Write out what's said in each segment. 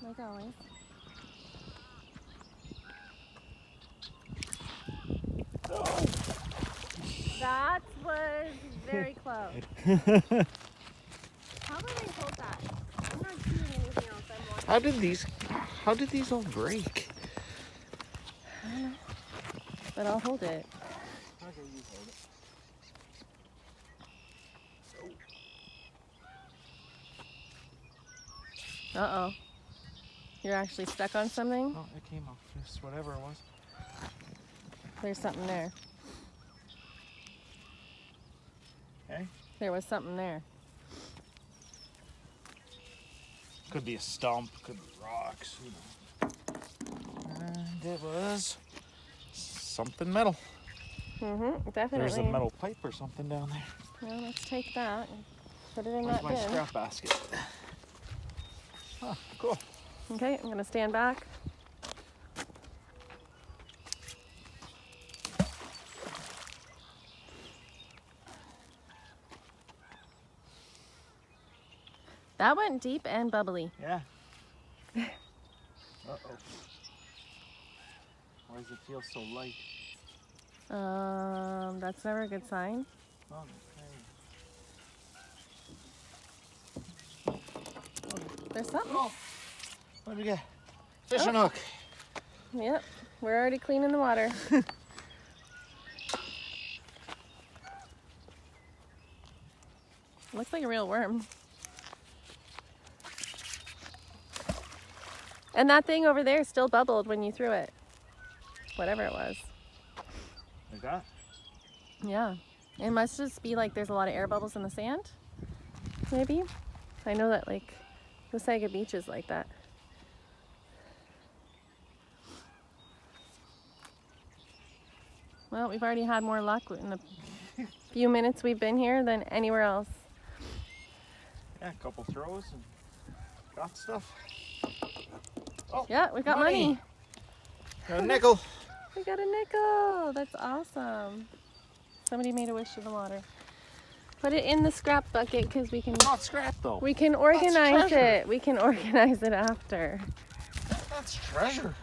like always. That was very close. How do they hold that? I'm not seeing anything else. I'm watching. How did these all break? I don't know. But I'll hold it. Okay, you hold it. Uh-oh. You're actually stuck on something? Oh, it came off this, whatever it was. There's something there. Hey? There was something there. Could be a stump, could be rocks, you know. And it was something metal. Definitely. There's a metal pipe or something down there. Well, let's take that and put it in Where's that my bin. scrap basket? Oh, cool. Okay, I'm gonna stand back. That went deep and bubbly. Yeah. Uh-oh. Why does it feel so light? That's never a good sign. Okay. There's something. Oh, what do we get? Fishing hook. Yep, we're already cleaning the water. Looks like a real worm. And that thing over there still bubbled when you threw it. Whatever it was. Like that? Yeah. It must just be like there's a lot of air bubbles in the sand. Maybe. I know that like Wasaga Beach is like that. Well, we've already had more luck in the few minutes we've been here than anywhere else. Yeah, a couple throws and got stuff. Oh, Yeah, we got money. Got a nickel. We got a nickel. That's awesome. Somebody made a wish of the water. Put it in the scrap bucket because we can. Not scrap though. We can organize treasure. it. We can organize it after. That's treasure.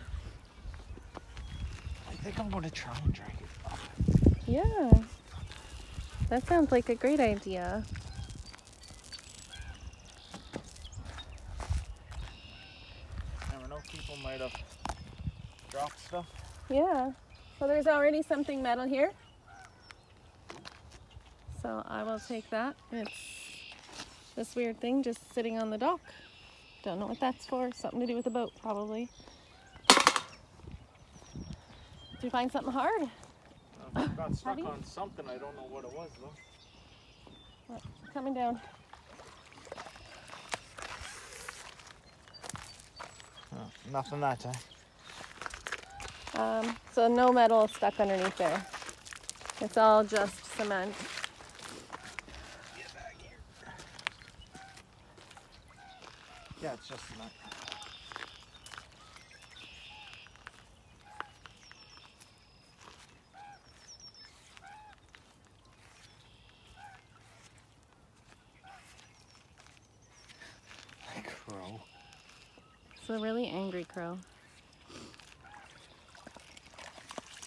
I think I'm going to try and drag it up. Yeah. That sounds like a great idea. Never know, people might have dropped stuff. Yeah. So there's already something metal here. So I will take that. It's this weird thing just sitting on the dock. Don't know what that's for. Something to do with the boat, probably. Did you find something hard? I got stuck Heavy? on something. I don't know what it was though. What? Coming down. Oh, nothing that time. So no metal stuck underneath there. It's all just cement. Get back here. Yeah, it's just cement. Crow. It's a really angry crow.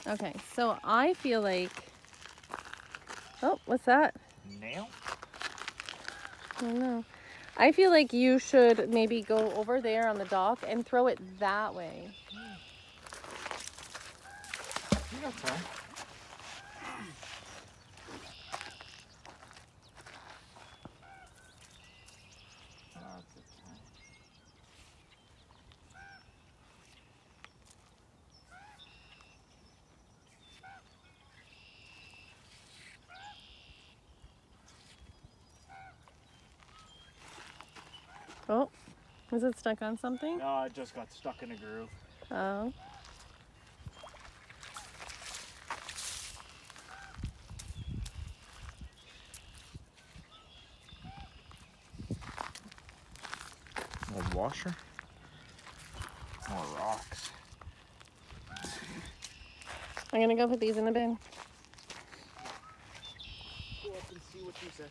Okay, so I feel like... Oh, what's that? Nail? I don't know. I feel like you should maybe go over there on the dock and throw it that way. You got time. Oh, is it stuck on something? No, it just got stuck in a groove. Oh. Old washer. More rocks. I'm gonna go put these in the bin. Go up and see what you said.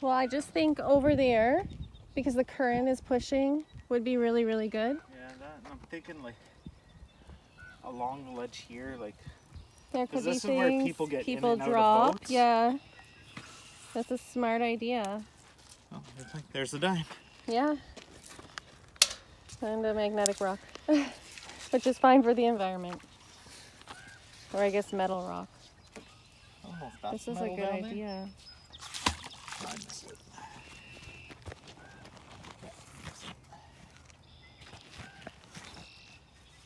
Well, I just think over there, because the current is pushing, would be really, really good. Yeah, that. And I'm thinking like along the ledge here, like There could be this is things where people get in people and out of drop. boats. Yeah, that's a smart idea. Oh, there's the dime. Yeah, and a magnetic rock, which is fine for the environment. Or I guess metal rock. I don't know if that's This is a metal good down there. idea. I missed it.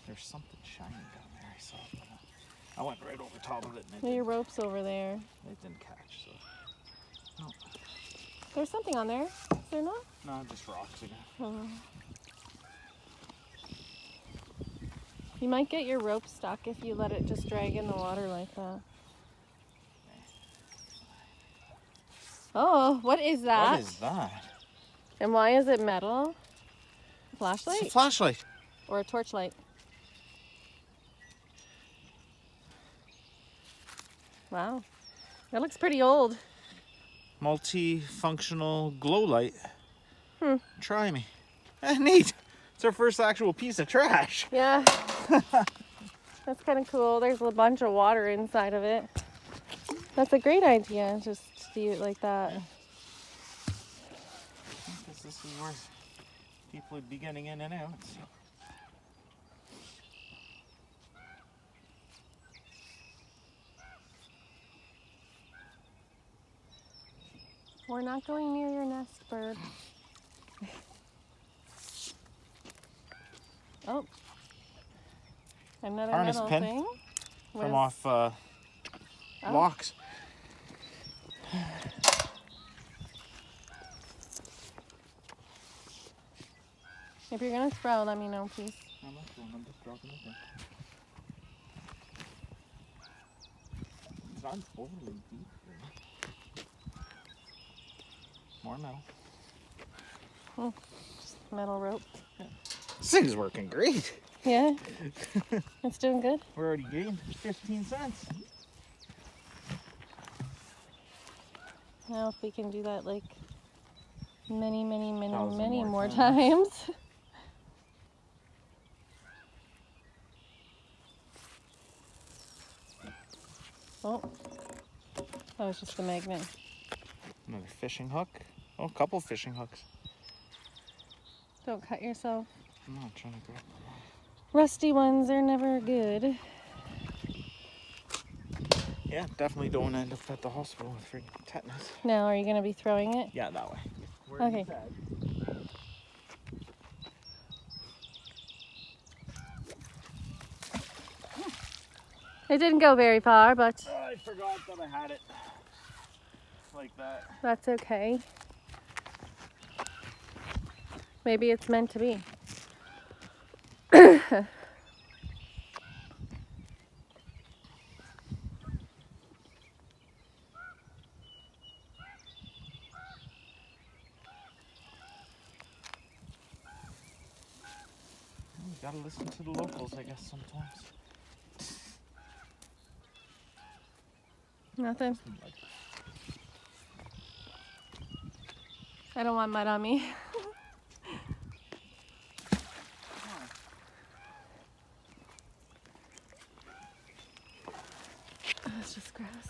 There's something shiny down there. I saw it. I went right over top of it and Your rope's over there. it didn't catch. So There's something on there. Is there not? no, just rocks again. Oh. You might get your rope stuck if you let it just drag in the water like that. Oh, what is that? What is that? And why is it metal? It's a Flashlight flashlight. or a torchlight? Wow, that looks pretty old. Multi-functional glow light. Hmm. Try me. Neat. It's our first actual piece of trash. Yeah, that's kind of cool. There's a bunch of water inside of it. That's a great idea, just to do it like that. Because this is where people would be getting in and out. So. We're not going near your nest, bird. Oh, another Harness metal pin thing. From off Oh. locks. If you're gonna throw, let me know, please. I'm not throwing, I'm just dropping it there. It's not overly deep. Really. More metal. Just metal rope. This thing's working great. Yeah, it's doing good. We're already gained 15 cents. Now if we can do that like many, many, many, Thousand many more more times. times. Oh, that was just the magnet. Another fishing hook. Oh, a couple fishing hooks. Don't cut yourself. I'm not trying to grab. Rusty ones are never good. Yeah, definitely don't want to end up at the hospital with freaking tetanus. Now, are you gonna be throwing it? Yeah, that way. Okay. It didn't go very far, but Oh, I forgot that I had it. Like that. that's okay. Maybe it's meant to be. You gotta listen to the locals, I guess, sometimes. Nothing. I don't want mud on me. It's just grass.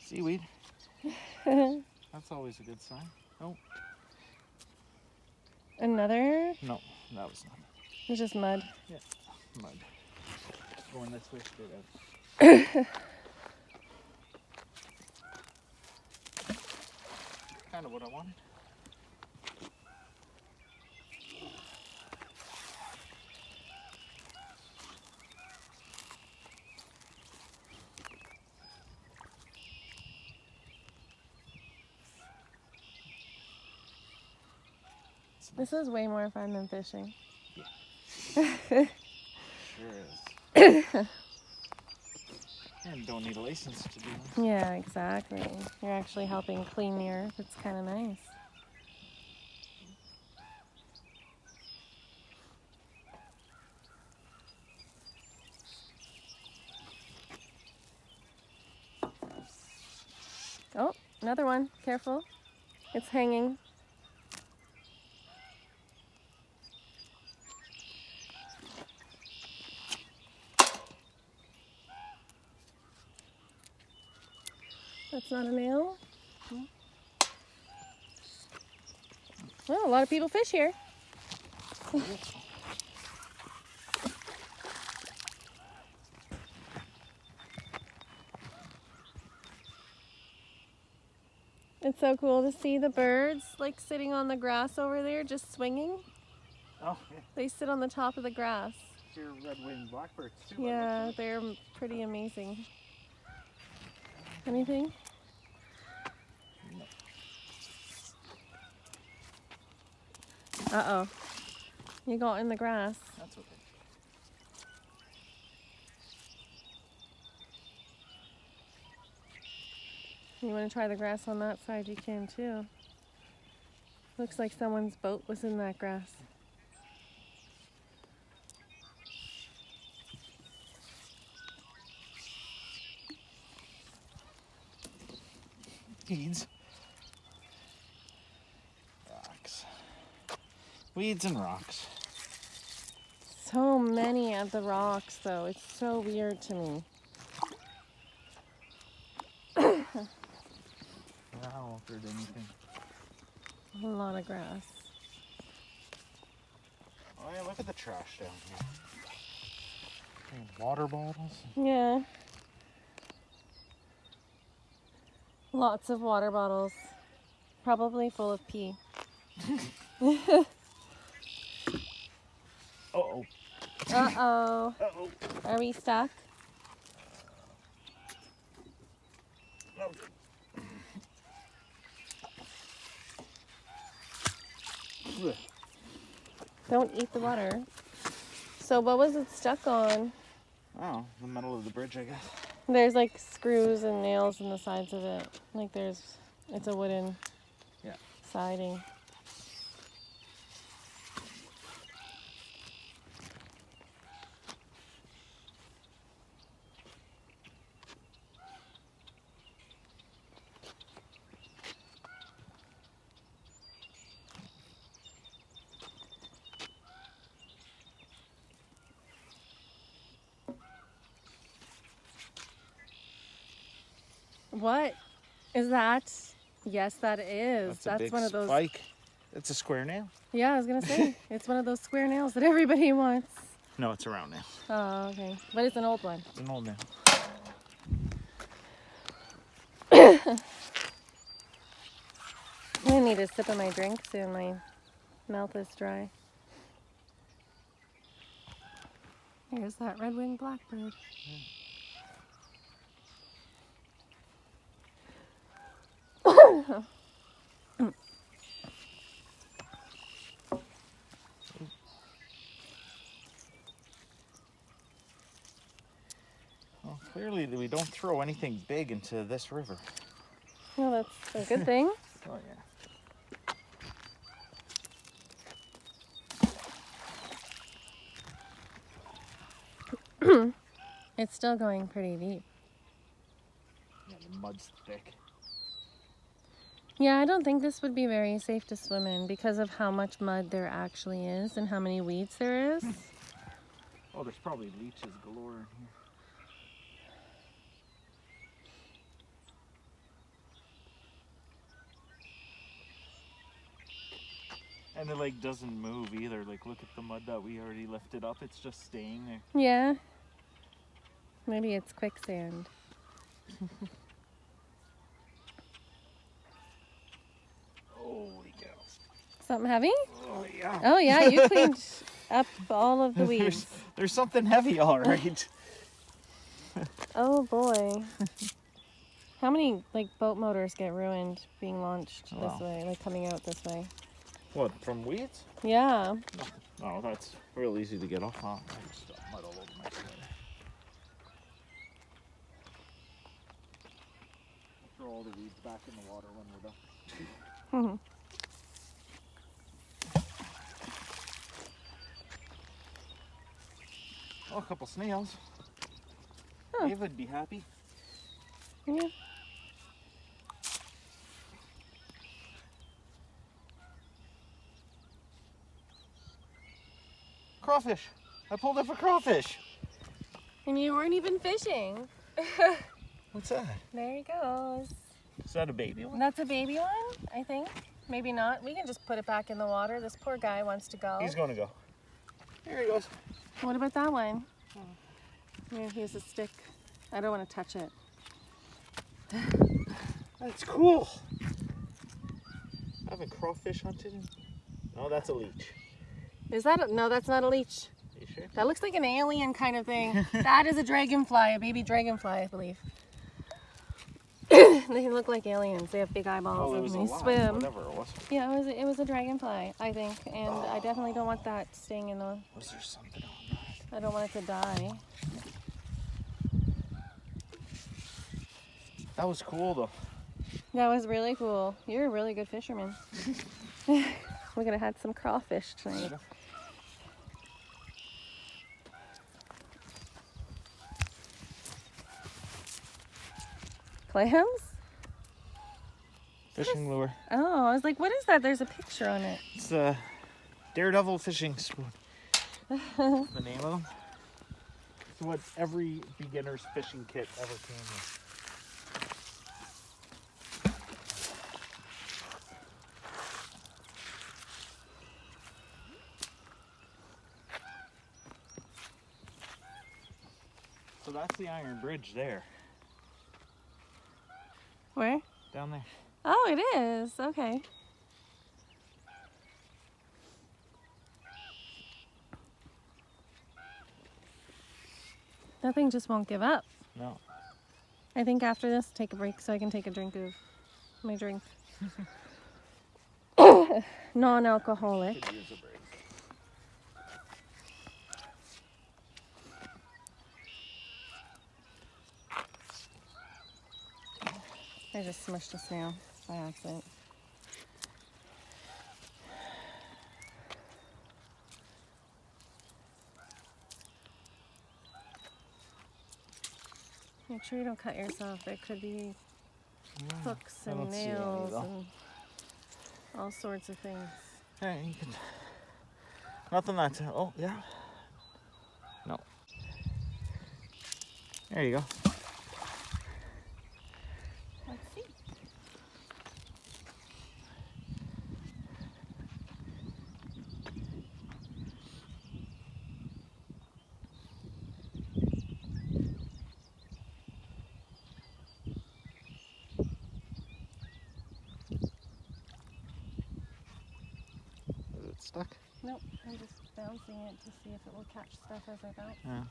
Seaweed. That's always a good sign. Oh, Another? no, that was not It's just mud. mud. Going this way straight out. Kind of what I wanted. This is way more fun than fishing. Sure is. And you don't need a license to do that. Yeah, exactly. You're actually helping clean the earth. It's kind of nice. Oh, another one. Careful. It's hanging. That's not a nail. Well, a lot of people fish here. It's so cool to see the birds like sitting on the grass over there just swinging. Oh, yeah. They sit on the top of the grass. Your red-winged blackbirds too. Yeah, they're pretty amazing. Anything? No. Uh-oh. You got in the grass. That's okay. You want to try the grass on that side, you can too. Looks like someone's boat was in that grass. Weeds. Rocks. Weeds and rocks. So many of the rocks though. It's so weird to me. I don't know if there's anything. A lot of grass. Oh yeah, look at the trash down here. Water bottles. Yeah. Lots of water bottles. Probably full of pee. Uh-oh. Uh-oh. Uh-oh. Are we stuck? Don't eat the water. So what was it stuck on? Oh, the middle of the bridge, I guess. There's like screws and nails in the sides of it. Like it's a wooden siding. What is that? Yes, that is. That's a big one of those. spike. It's a square nail. Yeah, I was gonna say it's one of those square nails that everybody wants. No, it's a round nail. Oh, okay. But it's an old one. It's an old nail. I need a sip of my drink soon. My mouth is dry. Here's that red-winged blackbird. Well, clearly we don't throw anything big into this river. Well, that's a good thing. Oh, yeah. It's still going pretty deep. Yeah, the mud's thick. Yeah, I don't think this would be very safe to swim in because of how much mud there actually is and how many weeds there is. Oh, there's probably leeches galore in here. And the lake doesn't move either. Like, look at the mud that we already lifted up. It's just staying there. Yeah. Maybe it's quicksand. Holy cow. Something heavy? Oh, yeah. Oh, yeah, you cleaned up all of the weeds. There's something heavy, all right. Oh, boy. How many, like, boat motors get ruined being launched this Wow. way, like, coming out this way? What, from weeds? Yeah. No, that's real easy to get off. Oh, I just got mud all over my skin. Throw all the weeds back in the water when we're done. Mhm. Oh, a couple snails. Huh. Dave would be happy. Yeah. Crawfish. I pulled up a crawfish. And you weren't even fishing. What's that? There he goes. Is that a baby one? That's a baby one, I think. Maybe not. We can just put it back in the water. This poor guy wants to go. He's going to go. Here he goes. What about that one? Yeah, here's a stick. I don't want to touch it. That's cool. I haven't crawfish hunted in... No, that's a leech. Is that no, that's not a leech. You sure? That looks like an alien kind of thing. That is a dragonfly, a baby dragonfly, I believe. They look like aliens. They have big eyeballs and they swim. Whatever it was. Yeah, it was a dragonfly, I think. And I definitely don't want that staying in the... Was there something on that? I don't want it to die. That was cool though. That was really cool. You're a really good fisherman. We're gonna have some crawfish tonight. Clams? Fishing lure. Oh, I was like, what is that? There's a picture on it. It's a Daredevil fishing spoon. That's the name of them. It's what every beginner's fishing kit ever came with. So that's the Iron Bridge there, Where? down there. Oh, it is. Okay. That thing just won't give up. No. I think after this, take a break so I can take a drink of my drink. Non-alcoholic. Could use a break. I just smushed a snail by accident. Make sure you don't cut yourself. There could be hooks I and don't see any, nails though. and all sorts of things. Hey, you can... Nothing that... Oh, yeah. No. There you go. Let's see. Is it stuck? Nope, I'm just bouncing it to see if it will catch stuff as I bounce. Yeah.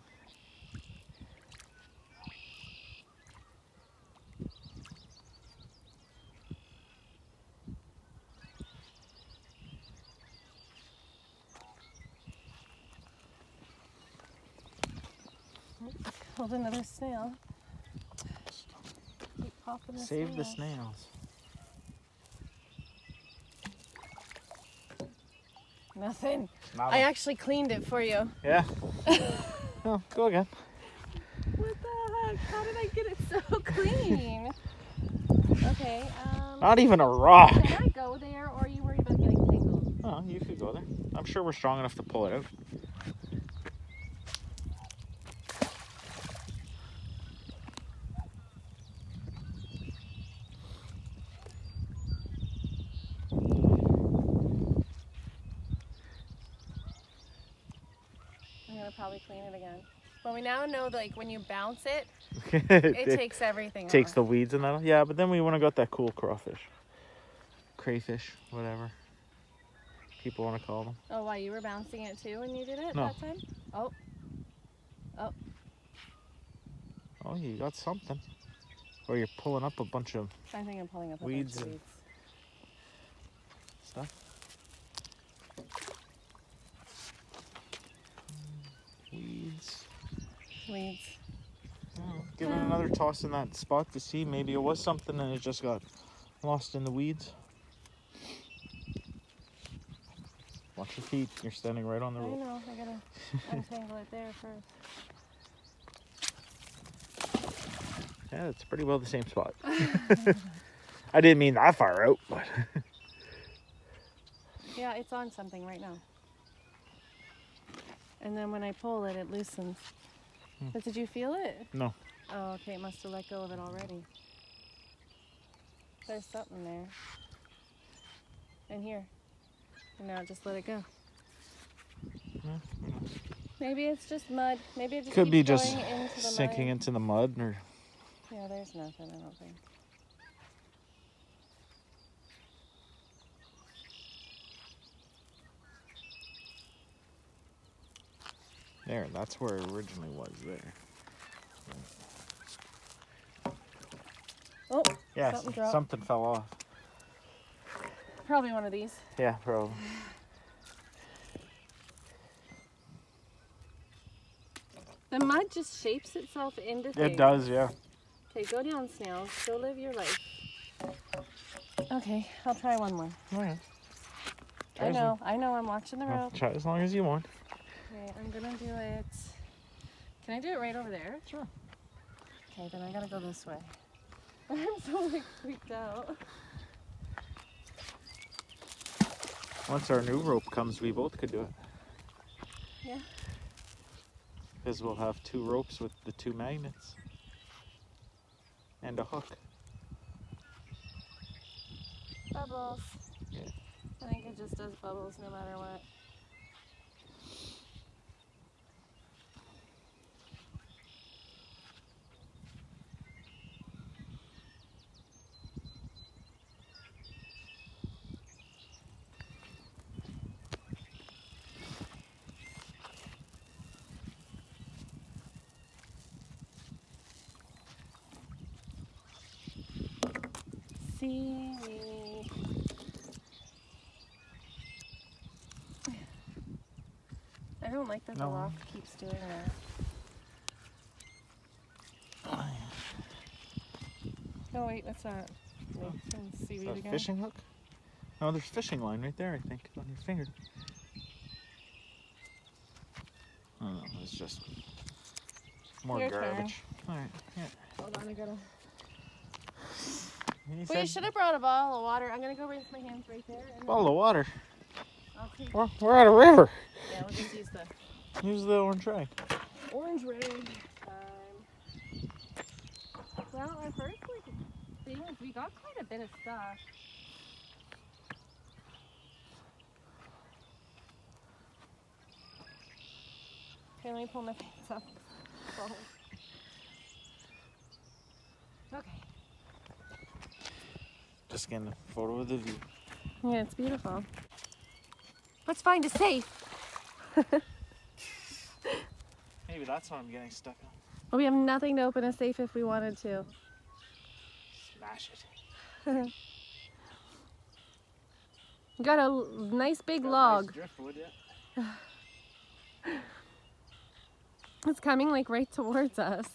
Hold another snail. Keep popping the Save the snails. snails. Nothing. Nada. I actually cleaned it for you. Yeah. Oh, go again. What the heck? How did I get it so clean? Okay, Not even a rock. can I go there or are you worried about getting tangled? Oh, you could go there. I'm sure we're strong enough to pull it out. I'm gonna probably clean it again. But we now know, like, when you bounce it, it it takes everything takes off. the weeds and that. Yeah, but then we want to got that cool crawfish, crayfish, whatever people want to call them. Oh, why, you were bouncing it too when you did it No. that time? Oh. Oh. Oh, you got something. Or you're pulling up a bunch of I think I'm pulling up a Weeds bunch of and- weeds. stuff. weeds. Give it another toss in that spot to see. Maybe it was something and it just got lost in the weeds. Watch your feet. You're standing right on the I rope. know, I gotta untangle it there first. Yeah, it's pretty well the same spot. I didn't mean that far out, but Yeah, it's on something right now. And then when I pull it, it loosens. But did you feel it? no. Oh, okay, it must have let go of it already. There's something there. And here. And now just let it go. Maybe it's just mud. Maybe it just Could be keeps just going into the sinking mud. into the mud, or Yeah, there's nothing, I don't think. there. That's where it originally was. There. Oh, Yeah, something dropped. something fell off. Probably one of these. Yeah, probably. The mud just shapes itself into things. It does, yeah. Okay, go down, snails. Go live your life. Okay, I'll try one more. Oh, yeah. I know, I'm watching the rope. Try as long as you want. Okay, I'm gonna do it. Can I do it right over there? Sure. Okay, then I gotta go this way. I'm so like freaked out. Once our new rope comes, we both could do it. Yeah. Because we'll have 2 ropes with the 2 magnets. And a hook. Bubbles. Yeah. I think it just does bubbles no matter what. Seaweed. I don't like that the No. lock keeps doing that. Oh wait, what's that? No, Is seaweed that a again. fishing hook? No, there's fishing line right there, I think, on your finger. Oh, no, it's just more Your turn. garbage. Alright, yeah. Hold on, I gotta. You Well, said you should have brought a bottle of water. I'm gonna go rinse my hands right there. And bottle of water. I'll take. We're at a river. Yeah, we'll just use the Use the orange rag. orange rag time. Well, our first like thing is we got quite a bit of stuff. Okay, let me pull my pants up. Oh. Okay. Just getting a photo of the view. Yeah, it's beautiful. Let's find a safe. Maybe that's what I'm getting stuck on. Well, we have nothing to open a safe if we wanted to. Smash it. Got a nice big Got log. nice driftwood, yeah. It's coming like right towards us.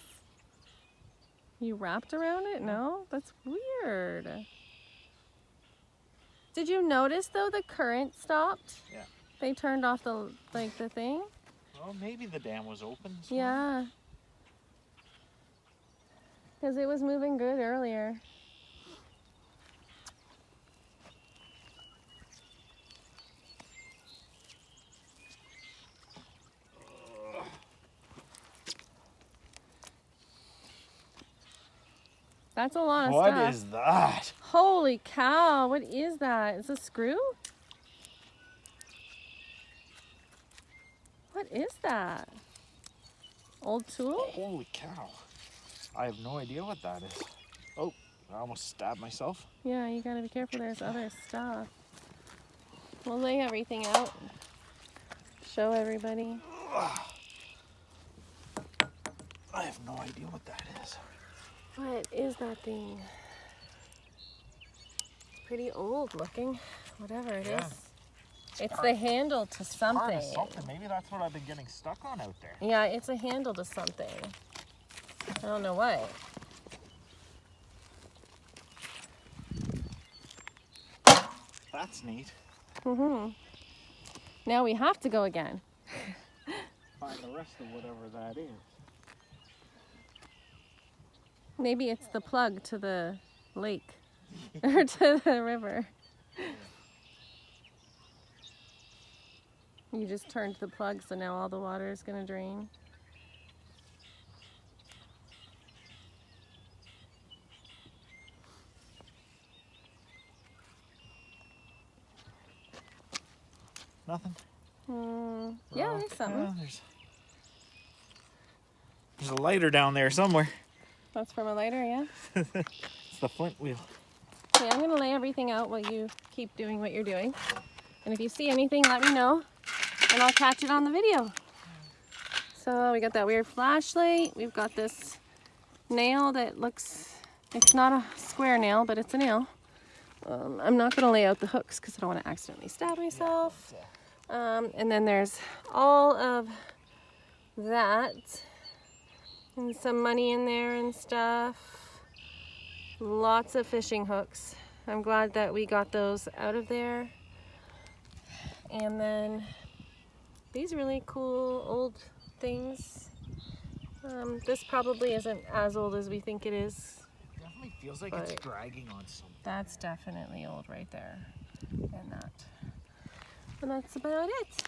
You wrapped around it? No? That's weird. Did you notice though the current stopped? Yeah. They turned off the the thing? Well, maybe the dam was open. this morning. Yeah. Because it was moving good earlier. That's a lot of What stuff. is that? Holy cow, what is that? Is it a screw? What is that? Old tool? Holy cow. I have no idea what that is. Oh, I almost stabbed myself. Yeah, you gotta be careful, there's other stuff. We'll lay everything out. Show everybody. I have no idea what that is. What is that thing? Pretty old looking, whatever it is. Yeah. It's the handle to Part something. of something. Maybe that's what I've been getting stuck on out there. Yeah, it's a handle to something. I don't know what. That's neat. Now we have to go again. Find the rest of whatever that is. Maybe it's the plug to the lake or to the river. You just turned the plug, so now all the water is going to drain. Nothing? Yeah, there's something. Yeah, there's a lighter down there somewhere. That's from a lighter, yeah? It's the flint wheel. Okay, I'm going to lay everything out while you keep doing what you're doing. And if you see anything, let me know, and I'll catch it on the video. So we got that weird flashlight. We've got this nail that looks, it's not a square nail, but it's a nail. I'm not going to lay out the hooks because I don't want to accidentally stab myself. And then there's all of that and some money in there and stuff. Lots of fishing hooks. I'm glad that we got those out of there. And then these really cool old things. This probably isn't as old as we think it is. Definitely feels like But it's dragging on something. That's definitely old right there. And that. And that's about it.